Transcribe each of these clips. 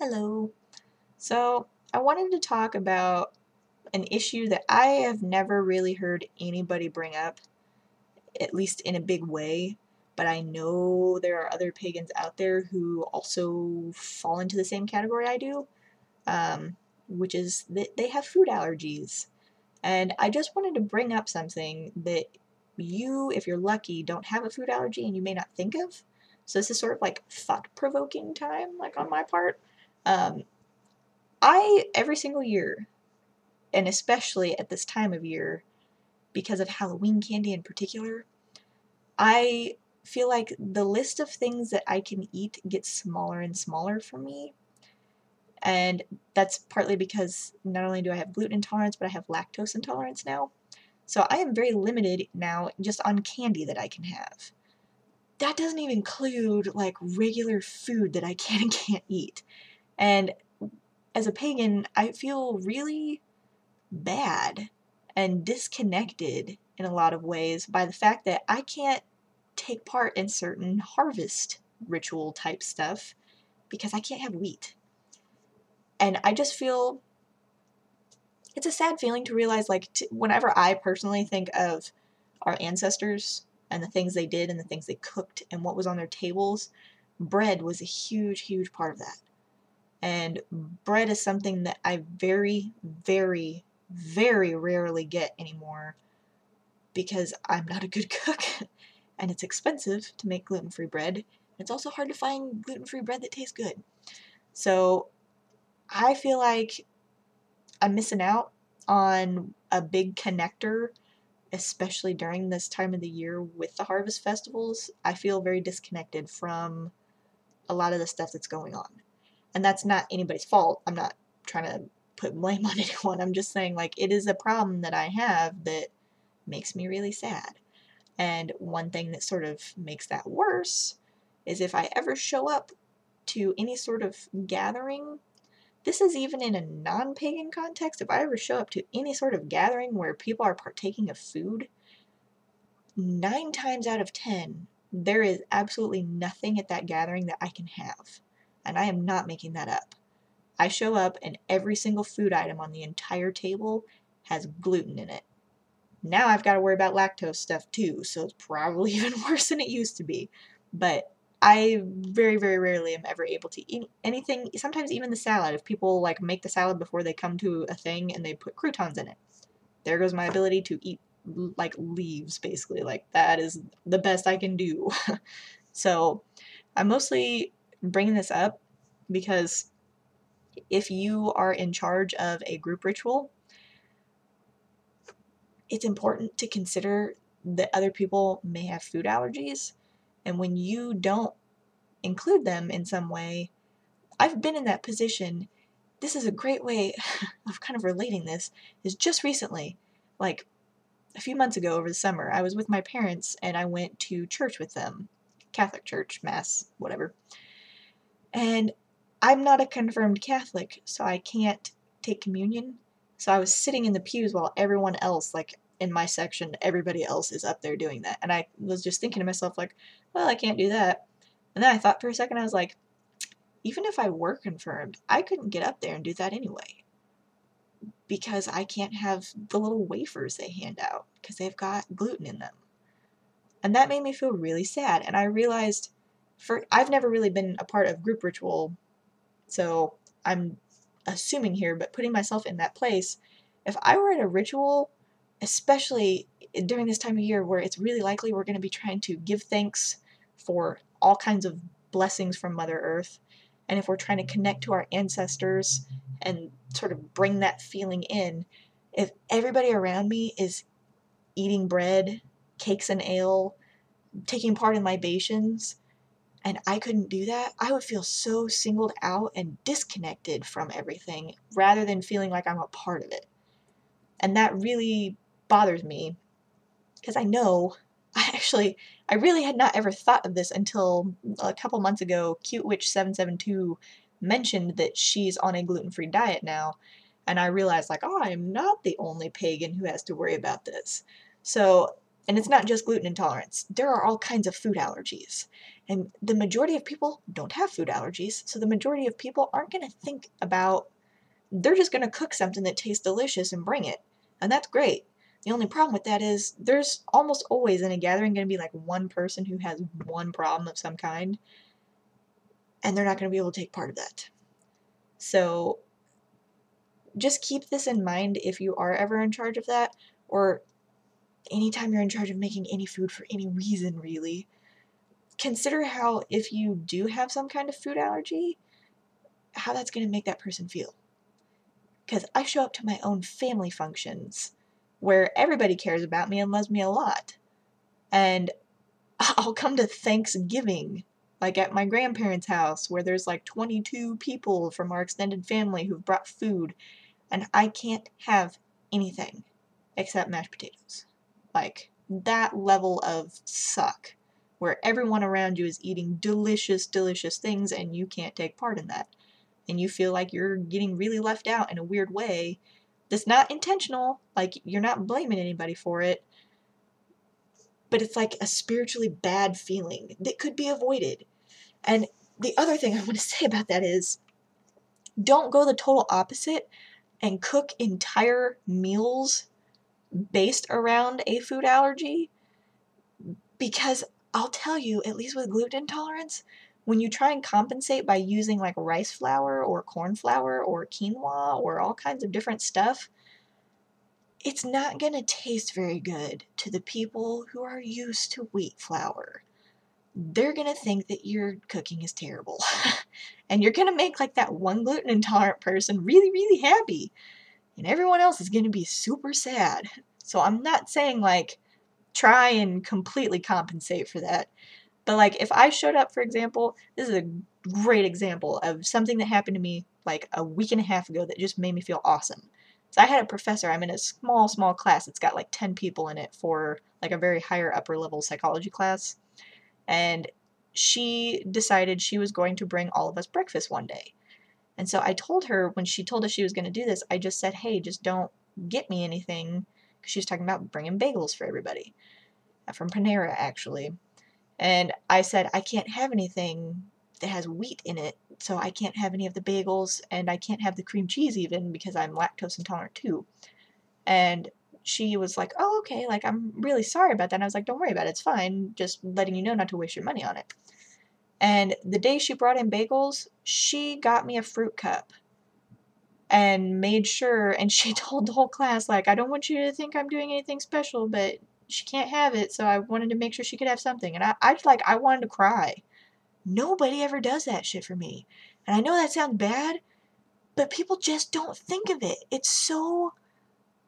Hello. So, I wanted to talk about an issue that I have never really heard anybody bring up, at least in a big way, but I know there are other pagans out there who also fall into the same category I do, which is that they have food allergies. And I just wanted to bring up something that you, if you're lucky, don't have a food allergy and you may not think of. So this is sort of like thought-provoking time, like on my part. Um, every single year, and especially at this time of year, because of Halloween candy in particular, I feel like the list of things that I can eat gets smaller and smaller for me. And that's partly because not only do I have gluten intolerance, but I have lactose intolerance now. So I am very limited now just on candy that I can have. That doesn't even include like regular food that I can and can't eat. And as a pagan, I feel really bad and disconnected in a lot of ways by the fact that I can't take part in certain harvest ritual type stuff because I can't have wheat. And I just feel it's a sad feeling to realize, like, whenever I personally think of our ancestors and the things they did and the things they cooked and what was on their tables, bread was a huge, huge part of that. And bread is something that I very, very, very rarely get anymore because I'm not a good cook and it's expensive to make gluten-free bread. It's also hard to find gluten-free bread that tastes good. So I feel like I'm missing out on a big connector, especially during this time of the year with the harvest festivals. I feel very disconnected from a lot of the stuff that's going on. And that's not anybody's fault. I'm not trying to put blame on anyone. I'm just saying, like, it is a problem that I have that makes me really sad. And one thing that sort of makes that worse is if I ever show up to any sort of gathering, this is even in a non-pagan context, if I ever show up to any sort of gathering where people are partaking of food, 9 times out of 10, there is absolutely nothing at that gathering that I can have. And I am not making that up. I show up and every single food item on the entire table has gluten in it. Now I've got to worry about lactose stuff too, so it's probably even worse than it used to be. But I very, very rarely am ever able to eat anything, sometimes even the salad. If people like make the salad before they come to a thing and they put croutons in it, there goes my ability to eat like leaves, basically. Like, that is the best I can do. So I'm mostly bringing this up because if you are in charge of a group ritual, it's important to consider that other people may have food allergies, and when you don't include them in some way, I've been in that position. This is a great way of kind of relating this, is just recently, like a few months ago over the summer, I was with my parents and I went to church with them, Catholic church, mass, whatever. And I'm not a confirmed Catholic, so I can't take communion. So I was sitting in the pews while everyone else, like in my section, everybody else is up there doing that. And I was just thinking to myself, like, well, I can't do that. And then I thought for a second, I was like, even if I were confirmed, I couldn't get up there and do that anyway. Because I can't have the little wafers they hand out because they've got gluten in them. And that made me feel really sad. And I realized I've never really been a part of group ritual, so I'm assuming here, but putting myself in that place, if I were at a ritual, especially during this time of year where it's really likely we're going to be trying to give thanks for all kinds of blessings from Mother Earth, and if we're trying to connect to our ancestors and sort of bring that feeling in, if everybody around me is eating bread, cakes and ale, taking part in libations, and I couldn't do that, I would feel so singled out and disconnected from everything rather than feeling like I'm a part of it. And that really bothers me because I know I really had not ever thought of this until a couple months ago. Cute Witch 772 mentioned that she's on a gluten-free diet now, and I realized, like, oh, I'm not the only pagan who has to worry about this. So, and it's not just gluten intolerance. There are all kinds of food allergies. And the majority of people don't have food allergies, so the majority of people aren't going to think about, they're just going to cook something that tastes delicious and bring it. And that's great. The only problem with that is there's almost always in a gathering going to be like one person who has one problem of some kind, and they're not going to be able to take part of that. So just keep this in mind if you are ever in charge of that, or anytime you're in charge of making any food for any reason, really. Consider how, if you do have some kind of food allergy, how that's going to make that person feel. Because I show up to my own family functions where everybody cares about me and loves me a lot. And I'll come to Thanksgiving, like at my grandparents' house, where there's like 22 people from our extended family who've brought food, and I can't have anything except mashed potatoes. Like, that level of suck, where everyone around you is eating delicious, delicious things and you can't take part in that. And you feel like you're getting really left out in a weird way that's not intentional, like you're not blaming anybody for it, but it's like a spiritually bad feeling that could be avoided. And the other thing I want to say about that is, don't go the total opposite and cook entire meals based around a food allergy, because I'll tell you, at least with gluten intolerance, when you try and compensate by using like rice flour or corn flour or quinoa or all kinds of different stuff, it's not going to taste very good to the people who are used to wheat flour. They're going to think that your cooking is terrible. And you're going to make like that one gluten intolerant person really, really happy. And everyone else is going to be super sad. So I'm not saying like try and completely compensate for that. But like if I showed up, for example, this is a great example of something that happened to me like a week and a half ago that just made me feel awesome. So I had a professor, I'm in a small class, it's got like 10 people in it for like a very higher upper level psychology class. And she decided she was going to bring all of us breakfast one day. And so I told her, when she told us she was going to do this, I just said, hey, just don't get me anything, because she was talking about bringing bagels for everybody. From Panera, actually. And I said, I can't have anything that has wheat in it, so I can't have any of the bagels, and I can't have the cream cheese even, because I'm lactose intolerant too. And she was like, oh, okay, like, I'm really sorry about that. And I was like, don't worry about it, it's fine, just letting you know not to waste your money on it. And the day she brought in bagels, she got me a fruit cup and made sure, and she told the whole class, like, I don't want you to think I'm doing anything special, but she can't have it, so I wanted to make sure she could have something. And I wanted to cry. Nobody ever does that shit for me. And I know that sounds bad, but people just don't think of it. It's so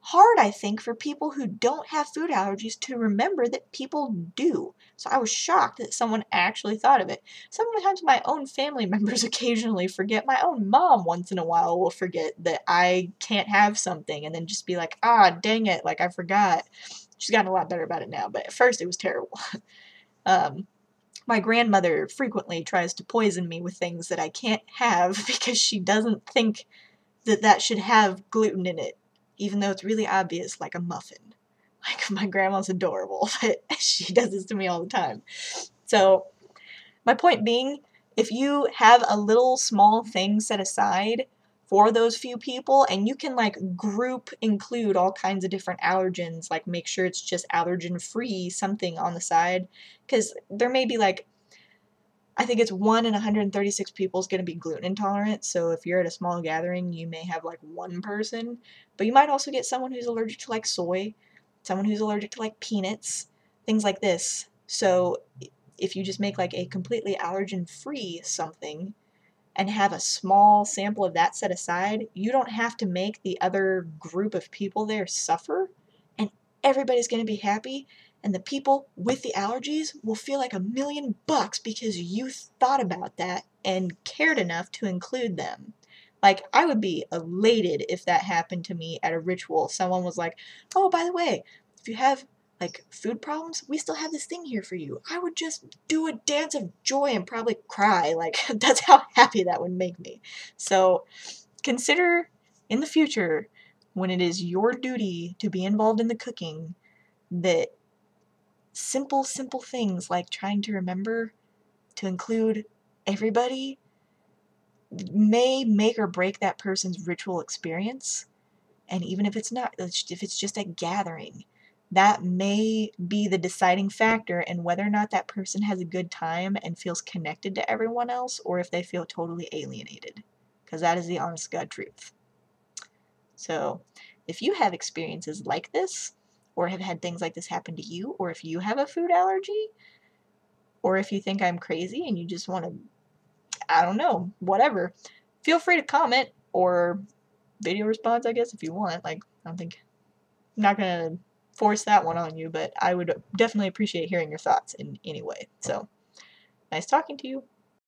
hard, I think, for people who don't have food allergies to remember that people do. So I was shocked that someone actually thought of it. Sometimes my own family members occasionally forget. My own mom once in a while will forget that I can't have something and then just be like, ah, dang it, like I forgot. She's gotten a lot better about it now, but at first it was terrible. My grandmother frequently tries to poison me with things that I can't have because she doesn't think that that should have gluten in it, even though it's really obvious, like a muffin. Like, my grandma's adorable, but she does this to me all the time. So, my point being, if you have a little small thing set aside for those few people, and you can like include all kinds of different allergens, like make sure it's just allergen free something on the side, because there may be like, I think it's 1 in 136 people is going to be gluten intolerant, so if you're at a small gathering, you may have like one person, but you might also get someone who's allergic to like soy, someone who's allergic to like peanuts, things like this. So if you just make like a completely allergen-free something and have a small sample of that set aside, you don't have to make the other group of people there suffer, and everybody's going to be happy, and the people with the allergies will feel like $1,000,000 because you thought about that and cared enough to include them. Like, I would be elated if that happened to me at a ritual. Someone was like, oh, by the way, if you have like food problems, we still have this thing here for you. I would just do a dance of joy and probably cry. Like, that's how happy that would make me. So consider in the future, when it is your duty to be involved in the cooking, that simple things like trying to remember to include everybody may make or break that person's ritual experience. And even if it's not, if it's just a gathering, that may be the deciding factor in whether or not that person has a good time and feels connected to everyone else, or if they feel totally alienated. Because that is the honest to God truth. So, if you have experiences like this, or have had things like this happen to you, or if you have a food allergy, or if you think I'm crazy and you just want to, I don't know, whatever, feel free to comment or video response, I guess, if you want. Like, I don't think, I'm not gonna force that one on you, but I would definitely appreciate hearing your thoughts in any way. So, nice talking to you.